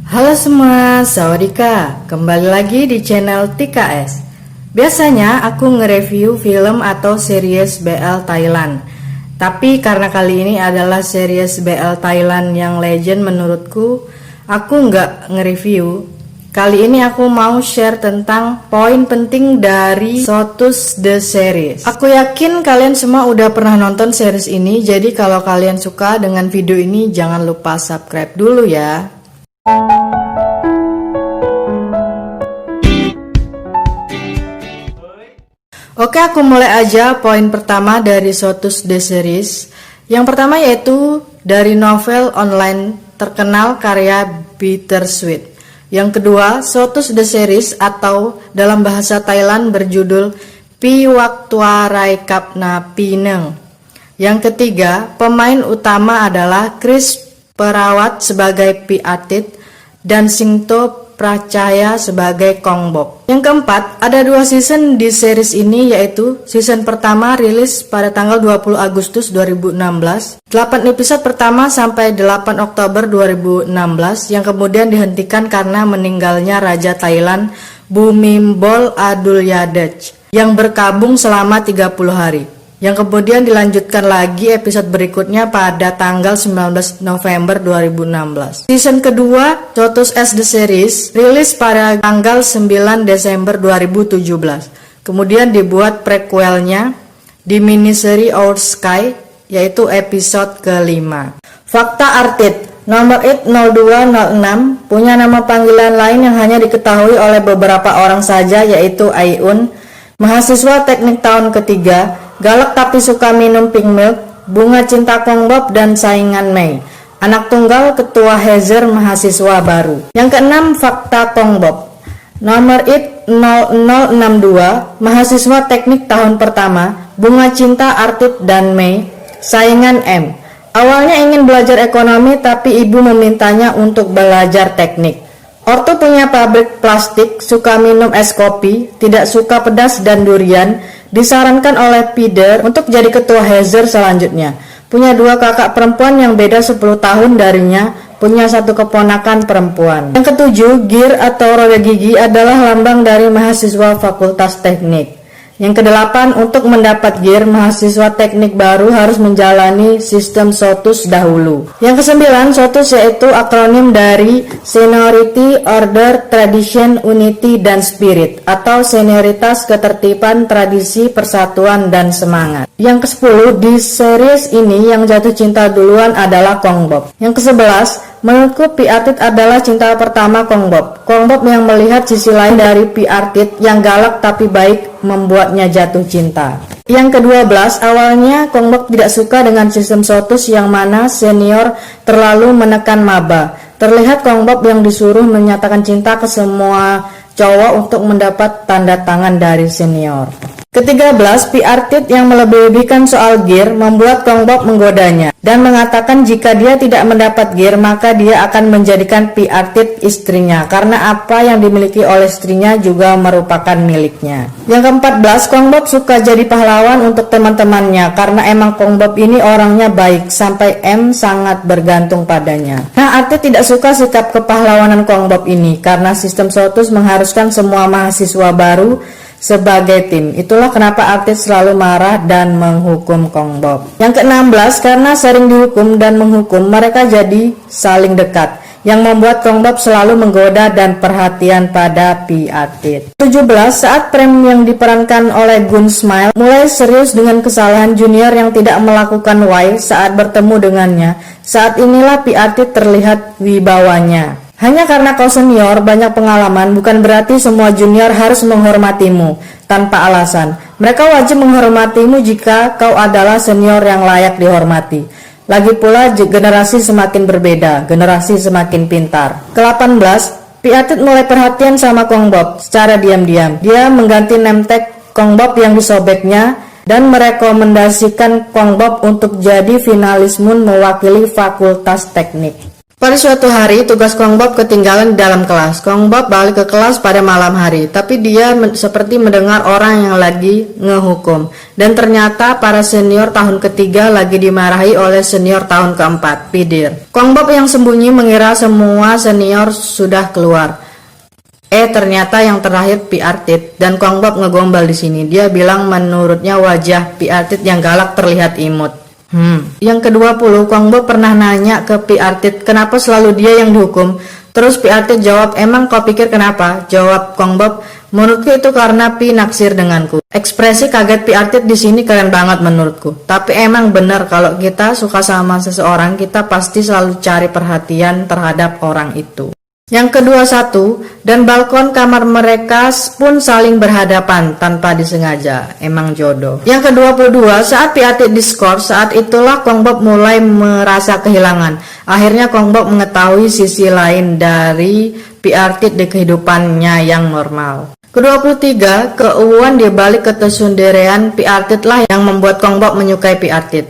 Halo semua, sawadika. Kembali lagi di channel TKS. Biasanya aku nge-review film atau series BL Thailand. Tapi karena kali ini adalah series BL Thailand yang legend menurutku, aku nggak nge-review. Kali ini aku mau share tentang poin penting dari Sotus The Series. Aku yakin kalian semua udah pernah nonton series ini, jadi kalau kalian suka dengan video ini jangan lupa subscribe dulu ya. Oke, aku mulai aja. Poin pertama dari Sotus The Series. Yang pertama yaitu dari novel online terkenal karya Bittersweet. Yang kedua, Sotus The Series atau dalam bahasa Thailand berjudul Pi Waktua Rai Kapna Pineng. Yang ketiga, pemain utama adalah Chris Perawat sebagai Pi Atit dan Singto Pracaya sebagai Kongbok. Yang keempat, ada 2 season di series ini, yaitu season pertama rilis pada tanggal 20 Agustus 2016, 8 episode pertama sampai 8 Oktober 2016, yang kemudian dihentikan karena meninggalnya Raja Thailand Bhumibol Adulyadej yang berkabung selama 30 hari. Yang kemudian dilanjutkan lagi episode berikutnya pada tanggal 19 November 2016. Season kedua, Sotus S The Series, rilis pada tanggal 9 Desember 2017. Kemudian dibuat prequelnya di miniseri Our Sky, yaitu episode kelima. Fakta Artit nomor 80206 punya nama panggilan lain yang hanya diketahui oleh beberapa orang saja, yaitu Aiun, mahasiswa teknik tahun ketiga, galak tapi suka minum pink milk, bunga cinta Kongbok, dan saingan Mei, anak tunggal ketua Hezer mahasiswa baru. Yang keenam, fakta Kongbok nomor 80062, mahasiswa teknik tahun pertama, bunga cinta Artit dan Mei, saingan M. Awalnya ingin belajar ekonomi tapi ibu memintanya untuk belajar teknik. Ortu punya pabrik plastik, suka minum es kopi, tidak suka pedas dan durian. Disarankan oleh Pider untuk jadi ketua Hezer selanjutnya. Punya 2 kakak perempuan yang beda 10 tahun darinya. Punya 1 keponakan perempuan. Yang ketujuh, gear atau roda gigi adalah lambang dari mahasiswa Fakultas Teknik. Yang kedelapan, untuk mendapat gear, mahasiswa teknik baru harus menjalani sistem Sotus dahulu. Yang kesembilan, Sotus yaitu akronim dari Seniority, Order, Tradition, Unity, dan Spirit, atau senioritas, ketertiban, tradisi, persatuan, dan semangat. Yang ke-10, di series ini yang jatuh cinta duluan adalah Kongbok. Yang ke-11, menurutku Pi Atit adalah cinta pertama Kongbok. Kongbok yang melihat sisi lain dari Pi Atit yang galak tapi baik membuatnya jatuh cinta. Yang ke-12, awalnya Kongbok tidak suka dengan sistem Sotus yang mana senior terlalu menekan maba. Terlihat Kongbok yang disuruh menyatakan cinta ke semua cowok untuk mendapat tanda tangan dari senior. Ke-13, Pi Atit yang melebih-lebihkan soal gear membuat Kongbok menggodanya dan mengatakan jika dia tidak mendapat gear maka dia akan menjadikan Pi Atit istrinya karena apa yang dimiliki oleh istrinya juga merupakan miliknya. Yang ke-14, Kongbok suka jadi pahlawan untuk teman-temannya karena emang Kongbok ini orangnya baik sampai M sangat bergantung padanya. Nah, Atit tidak suka sikap kepahlawanan Kongbok ini karena sistem Sotus mengharuskan semua mahasiswa baru sebagai tim. Itulah kenapa Atit selalu marah dan menghukum Kongbok. Yang ke-16, karena sering dihukum dan menghukum, mereka jadi saling dekat, yang membuat Kongbok selalu menggoda dan perhatian pada Pi Atit. 17, saat Prem yang diperankan oleh Gun Smile mulai serius dengan kesalahan junior yang tidak melakukan Y saat bertemu dengannya, saat inilah Pi Atit terlihat wibawanya. Hanya karena kau senior, banyak pengalaman, bukan berarti semua junior harus menghormatimu tanpa alasan. Mereka wajib menghormatimu jika kau adalah senior yang layak dihormati. Lagi pula, generasi semakin berbeda, generasi semakin pintar. Ke-18, Pi Atit mulai perhatian sama Kongbok secara diam-diam. Dia mengganti name tag Kongbok yang disobeknya dan merekomendasikan Kongbok untuk jadi finalis Moon mewakili Fakultas Teknik. Pada suatu hari, tugas Kong Bob ketinggalan di dalam kelas. Kong Bob balik ke kelas pada malam hari, tapi dia seperti mendengar orang yang lagi ngehukum. Dan ternyata para senior tahun ketiga lagi dimarahi oleh senior tahun keempat, Pidir. Kong Bob yang sembunyi mengira semua senior sudah keluar. Ternyata yang terakhir Pi Artit, dan Kong Bob ngegombal di sini. Dia bilang menurutnya wajah Pi Artit yang galak terlihat imut. Yang ke-20, Kong Bob pernah nanya ke Pi Artit kenapa selalu dia yang dihukum. Terus Pi Artit jawab, emang kau pikir kenapa? Jawab Kong Bob, menurutku itu karena Pi naksir denganku. Ekspresi kaget Pi Artit di sini keren banget menurutku. Tapi emang benar kalau kita suka sama seseorang, kita pasti selalu cari perhatian terhadap orang itu. Yang ke-21, dan balkon kamar mereka pun saling berhadapan tanpa disengaja. Emang jodoh. Yang ke-22, saat Pi Artit diskors, saat itulah Kong Bob mulai merasa kehilangan. Akhirnya Kong Bob mengetahui sisi lain dari Pi Artit di kehidupannya yang normal. Ke-23, keuuan dibalik ketersendirian Pi Artit lah yang membuat Kong Bob menyukai Pi Artit.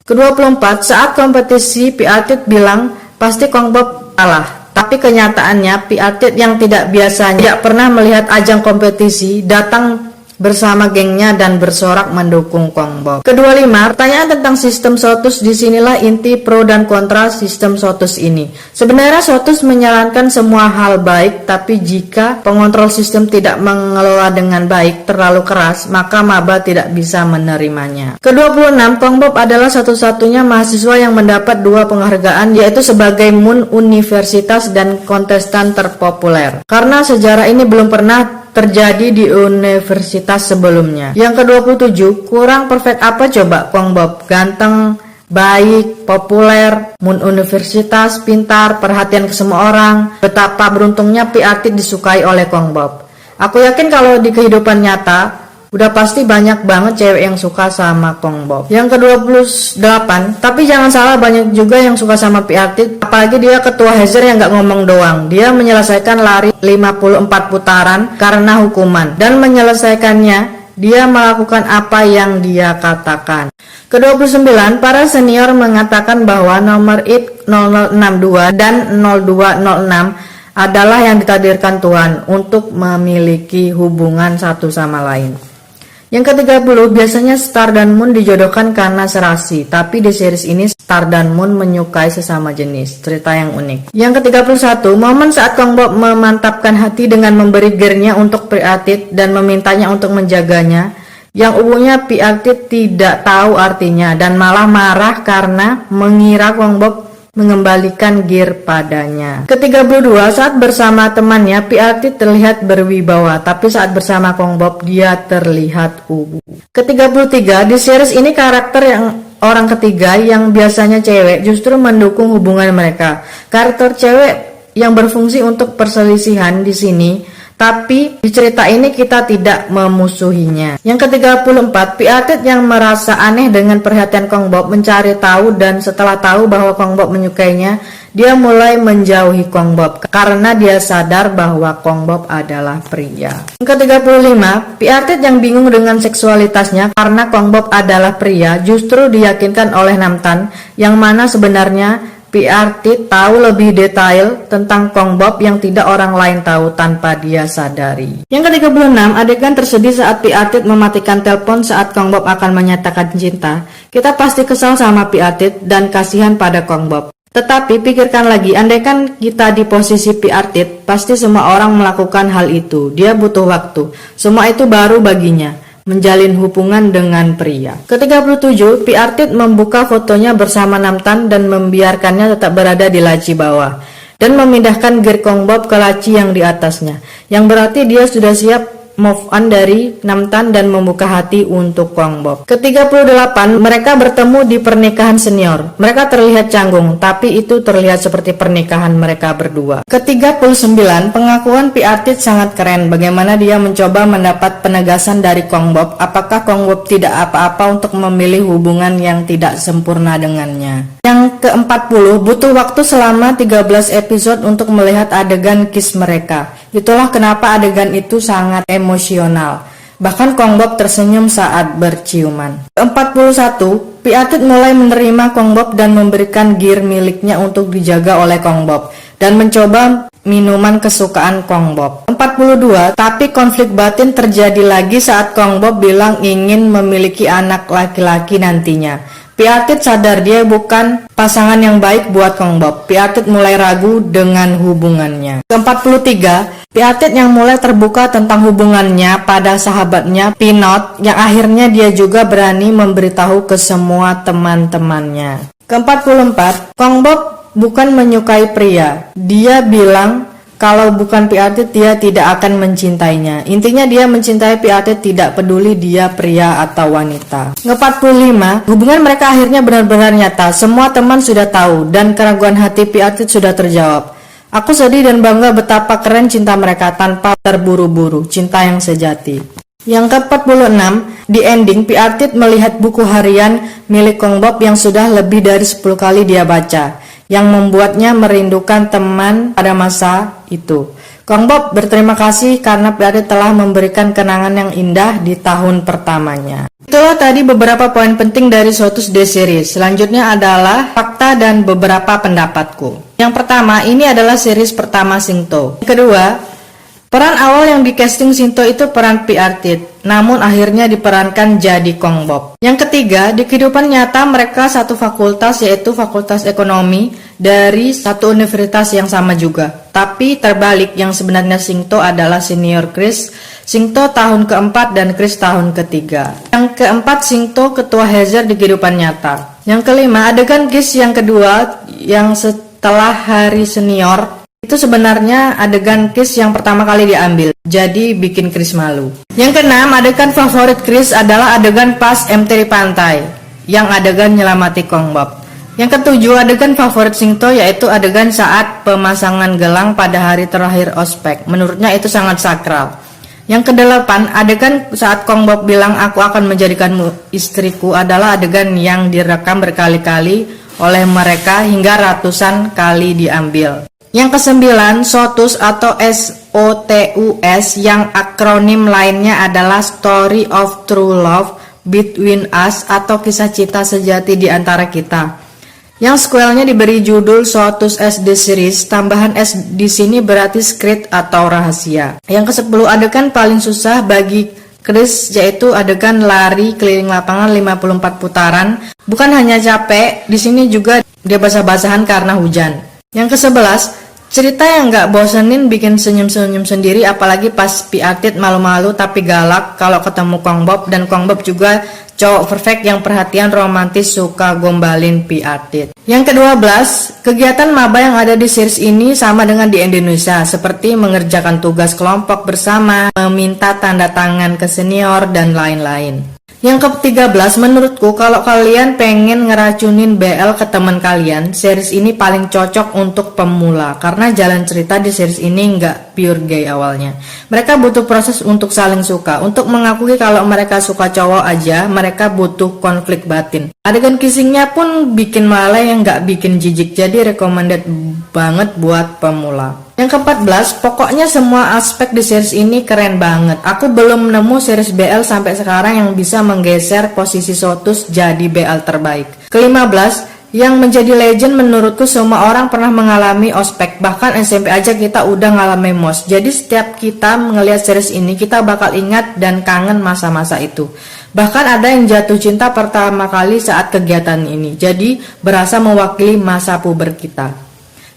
Ke-24, saat kompetisi Pi Artit bilang pasti Kong Bob kalah. Tapi kenyataannya Pi Artit yang tidak biasanya tidak pernah melihat ajang kompetisi datang bersama gengnya dan bersorak mendukung Kong Bob. Ke-25, pertanyaan tentang sistem SOTUS. Disinilah inti pro dan kontra sistem SOTUS ini. Sebenarnya SOTUS menyarankan semua hal baik, tapi jika pengontrol sistem tidak mengelola dengan baik, terlalu keras, maka maba tidak bisa menerimanya. Ke-26, Kong Bob adalah satu-satunya mahasiswa yang mendapat 2 penghargaan, yaitu sebagai Mun Universitas dan kontestan terpopuler. Karena sejarah ini belum pernah terjadi di universitas sebelumnya. Yang ke-27, kurang perfect apa coba Kong Bob? Ganteng, baik, populer, Mun Universitas, pintar, perhatian ke semua orang. Betapa beruntungnya Pi Artit disukai oleh Kong Bob. Aku yakin kalau di kehidupan nyata udah pasti banyak banget cewek yang suka sama Kong Bob. Yang ke-28, tapi jangan salah, banyak juga yang suka sama Pi Artit. Apalagi dia ketua Hazer yang gak ngomong doang. Dia menyelesaikan lari 54 putaran karena hukuman. Dan menyelesaikannya, dia melakukan apa yang dia katakan. Ke-29, para senior mengatakan bahwa nomor IT 0062 dan 0206 adalah yang ditakdirkan Tuhan untuk memiliki hubungan satu sama lain. Yang ke-30, biasanya Star dan Moon dijodohkan karena serasi, tapi di series ini Star dan Moon menyukai sesama jenis. Cerita yang unik. Yang ke-31, momen saat Kong Bob memantapkan hati dengan memberi gearnya untuk Pi Artit dan memintanya untuk menjaganya, yang umumnya Pi Artit tidak tahu artinya dan malah marah karena mengira Kong Bob mengembalikan gear padanya. Ke-32, saat bersama temannya Pi Artit terlihat berwibawa, tapi saat bersama Kong Bob dia terlihat ubu. Ke-33, di series ini karakter yang orang ketiga yang biasanya cewek justru mendukung hubungan mereka. Karakter cewek yang berfungsi untuk perselisihan di sini, tapi di cerita ini kita tidak memusuhinya. Yang ke-34, Pi Artit yang merasa aneh dengan perhatian Kong Bob mencari tahu, dan setelah tahu bahwa Kong Bob menyukainya, dia mulai menjauhi Kong Bob karena dia sadar bahwa Kong Bob adalah pria. Yang ke-35, Pi Artit yang bingung dengan seksualitasnya karena Kong Bob adalah pria justru diyakinkan oleh Namtan, yang mana sebenarnya Pi Artit tahu lebih detail tentang Kong Bob yang tidak orang lain tahu tanpa dia sadari. Yang ke-36, adegan tersedih saat Pi Artit mematikan telepon saat Kong Bob akan menyatakan cinta. Kita pasti kesal sama Pi Artit dan kasihan pada Kong Bob. Tetapi pikirkan lagi, andaikan kita di posisi Pi Artit, pasti semua orang melakukan hal itu. Dia butuh waktu. Semua itu baru baginya. Menjalin hubungan dengan pria. Ke-37, Pi Artit membuka fotonya bersama Namtan dan membiarkannya tetap berada di laci bawah dan memindahkan gear Kong Bob ke laci yang di atasnya, yang berarti dia sudah siap move on dari Namtan dan membuka hati untuk Kong Bob. Ke-38, mereka bertemu di pernikahan senior. Mereka terlihat canggung, tapi itu terlihat seperti pernikahan mereka berdua. Ke-39, pengakuan Pi Artit sangat keren. Bagaimana dia mencoba mendapat penegasan dari Kong Bob, apakah Kong Bob tidak apa-apa untuk memilih hubungan yang tidak sempurna dengannya. Yang ke-40, butuh waktu selama 13 episode untuk melihat adegan kiss mereka. Itulah kenapa adegan itu sangat emosional. Bahkan Kong Bob tersenyum saat berciuman. Ke-41, Piatit mulai menerima Kong Bob dan memberikan gear miliknya untuk dijaga oleh Kong Bob dan mencoba minuman kesukaan Kong Bob. 42, tapi konflik batin terjadi lagi saat Kong Bob bilang ingin memiliki anak laki-laki nantinya. Piatit sadar dia bukan pasangan yang baik buat Kong Bob. Piatit mulai ragu dengan hubungannya. Ke-43, Piatit yang mulai terbuka tentang hubungannya pada sahabatnya Pinot, yang akhirnya dia juga berani memberitahu ke semua teman-temannya. Ke-44, Kong Bob bukan menyukai pria. Dia bilang kalau bukan Piatit dia tidak akan mencintainya. Intinya dia mencintai Piatit, tidak peduli dia pria atau wanita. Ke-45, hubungan mereka akhirnya benar-benar nyata. Semua teman sudah tahu dan keraguan hati Piatit sudah terjawab. Aku sedih dan bangga betapa keren cinta mereka tanpa terburu-buru, cinta yang sejati. Yang ke-46, di ending Piatit melihat buku harian milik Kong Bob yang sudah lebih dari 10 kali dia baca, yang membuatnya merindukan teman pada masa itu. Kong Bob berterima kasih karena Piatit telah memberikan kenangan yang indah di tahun pertamanya. Itulah tadi beberapa poin penting dari Sotus The Series. Selanjutnya adalah fakta dan beberapa pendapatku. Yang pertama, ini adalah series pertama Singto. Yang kedua, peran awal yang di casting Singto itu peran Piatit, namun akhirnya diperankan jadi Kong Bob. Yang ketiga, di kehidupan nyata mereka satu fakultas, yaitu Fakultas Ekonomi dari satu universitas yang sama juga. Tapi terbalik, yang sebenarnya Singto adalah senior Chris. Singto tahun keempat dan Chris tahun ketiga. Yang keempat, Singto ketua Heather di kehidupan nyata. Yang kelima, adegan kiss yang kedua yang setelah hari senior itu sebenarnya adegan Chris yang pertama kali diambil, jadi bikin Chris malu. Yang keenam, adegan favorit Chris adalah adegan pas MT di pantai, yang adegan nyelamati Kong Bob. Yang ketujuh, adegan favorit Singto yaitu adegan saat pemasangan gelang pada hari terakhir ospek. Menurutnya itu sangat sakral. Yang kedelapan, adegan saat Kong Bob bilang aku akan menjadikanmu istriku adalah adegan yang direkam berkali-kali oleh mereka hingga ratusan kali diambil. Yang kesembilan, SOTUS atau SOTUS yang akronim lainnya adalah Story of True Love Between Us atau kisah cinta sejati di antara kita. Yang sequelnya diberi judul SOTUS S The Series, tambahan S di sini berarti secret atau rahasia. Yang ke-10, adegan paling susah bagi Chris yaitu adegan lari keliling lapangan 54 putaran. Bukan hanya capek, di sini juga dia basah-basahan karena hujan. Yang ke-11, cerita yang gak bosenin bikin senyum-senyum sendiri, apalagi pas Piatit malu-malu tapi galak kalau ketemu Kong Bob, dan Kong Bob juga cowok perfect yang perhatian, romantis, suka gombalin Piatit. Yang ke-12, kegiatan maba yang ada di series ini sama dengan di Indonesia, seperti mengerjakan tugas kelompok bersama, meminta tanda tangan ke senior, dan lain-lain. Yang ke-13, menurutku kalau kalian pengen ngeracunin BL ke teman kalian, series ini paling cocok untuk pemula, karena jalan cerita di series ini nggak pure gay awalnya. Mereka butuh proses untuk saling suka. Untuk mengakui kalau mereka suka cowok aja, mereka butuh konflik batin. Adegan kissingnya pun bikin meleleh yang nggak bikin jijik, jadi recommended banget buat pemula. Yang ke-14, pokoknya semua aspek di series ini keren banget. Aku belum nemu series BL sampai sekarang yang bisa menggeser posisi SOTUS jadi BL terbaik. Ke-15, yang menjadi legend menurutku semua orang pernah mengalami ospek. Bahkan SMP aja kita udah ngalamin mos. Jadi setiap kita ngelihat series ini, kita bakal ingat dan kangen masa-masa itu. Bahkan ada yang jatuh cinta pertama kali saat kegiatan ini. Jadi berasa mewakili masa puber kita.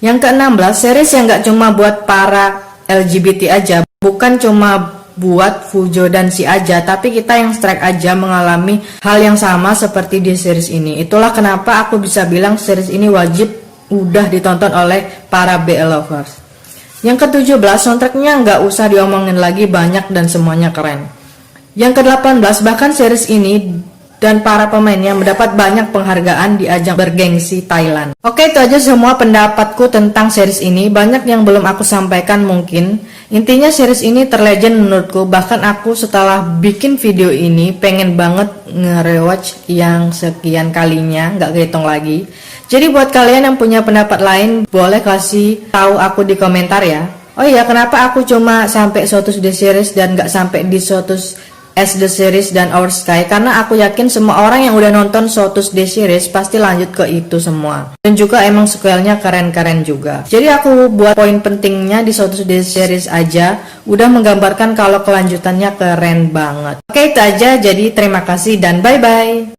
Yang ke-16, series yang gak cuma buat para LGBT aja, bukan cuma buat Fujo dan Si aja, tapi kita yang strike aja mengalami hal yang sama seperti di series ini. Itulah kenapa aku bisa bilang series ini wajib udah ditonton oleh para BL lovers. Yang ke-17, soundtracknya gak usah diomongin lagi, banyak dan semuanya keren. Yang ke-18, bahkan series ini dan para pemainnya mendapat banyak penghargaan di ajang bergengsi Thailand. Oke, itu aja semua pendapatku tentang series ini. Banyak yang belum aku sampaikan mungkin. Intinya series ini terlegend menurutku. Bahkan aku setelah bikin video ini pengen banget nge-rewatch yang sekian kalinya, nggak kehitung lagi. Jadi buat kalian yang punya pendapat lain, boleh kasih tahu aku di komentar ya. Oh iya, kenapa aku cuma sampai SOTUS The Series dan nggak sampai di SOTUS As the Series dan Our Sky, karena aku yakin semua orang yang udah nonton So The Series pasti lanjut ke itu semua. Dan juga emang sequelnya keren-keren juga. Jadi aku buat poin pentingnya di So The Series aja, udah menggambarkan kalau kelanjutannya keren banget. Oke, itu aja, jadi terima kasih dan bye-bye.